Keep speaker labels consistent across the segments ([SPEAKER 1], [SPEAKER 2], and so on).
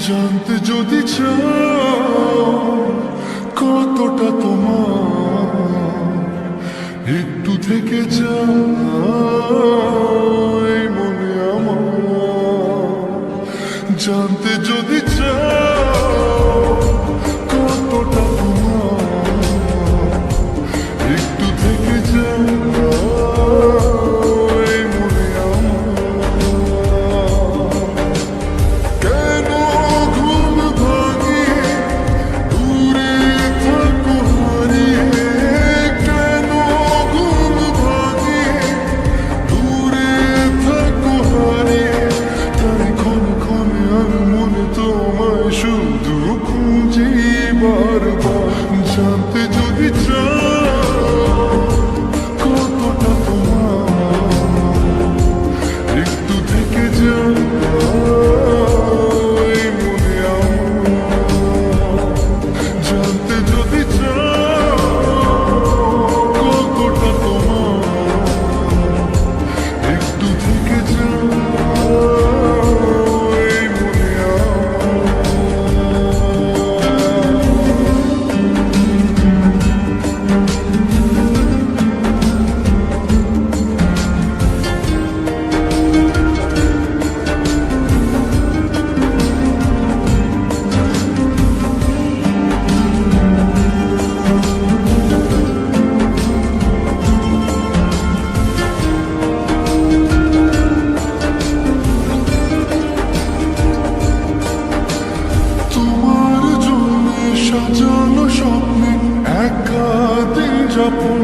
[SPEAKER 1] জানতে যদি চাও কতটা তোমার, একটু থেকে যায় মনে আমার। জানতে যদি চাও কতটা তোমার, একটু থেকে যায় মনে আমার। কেন ঘুম ভাঙিয়ে দূরে থাকো হারিয়ে, কেন ঘুম ভাঙিয়ে দূরে থাকো হারিয়ে, তাই ক্ষণে ক্ষণে আমি মনে তোমায় শুধু খুঁজি বারবার। জানতে যদি চাও কতটা তোমার, একটু থেকে যাও মনে আমার। জানতে যদি চাও কতটা তোমার, একটু থেকে যাও মনে তোমার জন্য সাজানো স্বপ্নে একা দিন যাপন।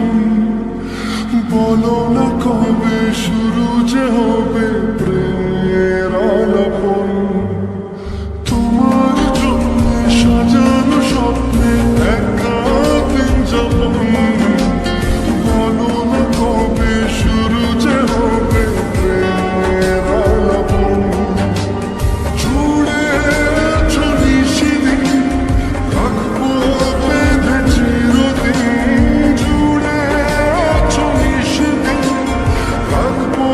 [SPEAKER 1] বলো না কবে শুরু যে হবে প্রেমের আলাপন। তোমার জন্য সাজানো স্বপ্নে একা দিন যাপন। বলো না কবে শুরু যে হবে প্রেমের আলাপন। জুড়ে আছো নিশিদিন, রাখবো বেঁধে চিরদিন। জুড়ে আছো নিশিদিন, রাখবো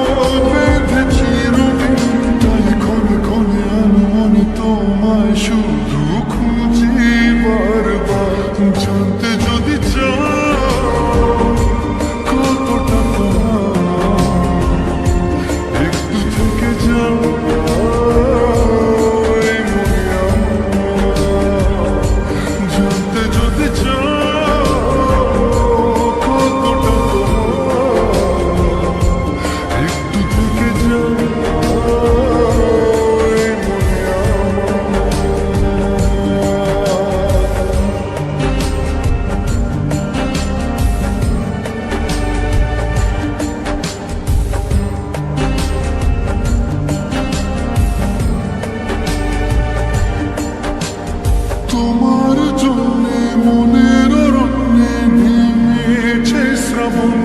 [SPEAKER 1] বেঁধে চিরদিন। তাই ক্ষণে ক্ষণে আমি মনে তোমায় শুধু খুঁজি বারবার। জানতে যদি চাও কতটা তোমার, একটু থেকে যাও মনে আমার। জানতে যদি চাও কতটা তোমার, একটু থেকে যাও মনে তোমার জন্যে মনের অরণ্যে নেমেছে শ্রাবণ।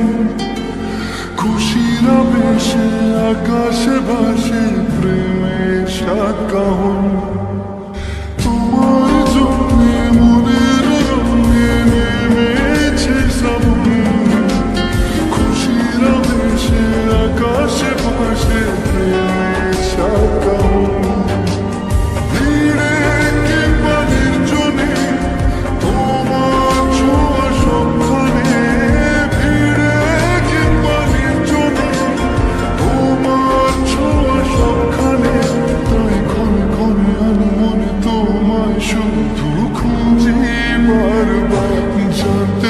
[SPEAKER 1] খুশির আবেশে আকাশে ভাসে প্রেমের সাত কাহন। তোমার জন্যে মনের অরণ্যে নেমেছে শ্রাবণ। খুশির আবেশে আকাশে ভাসে প্রেমের সাত কাহন। ভিড়ে কি পানির জনে তোমার ছোঁয়া সবখানে। ভিড়ে কি পানির জনে তোমার ছোঁয়া সবখানে। তাই ক্ষণে ক্ষণে আমি মনে তোমায় শুধু খুঁজি বারবার। জানতে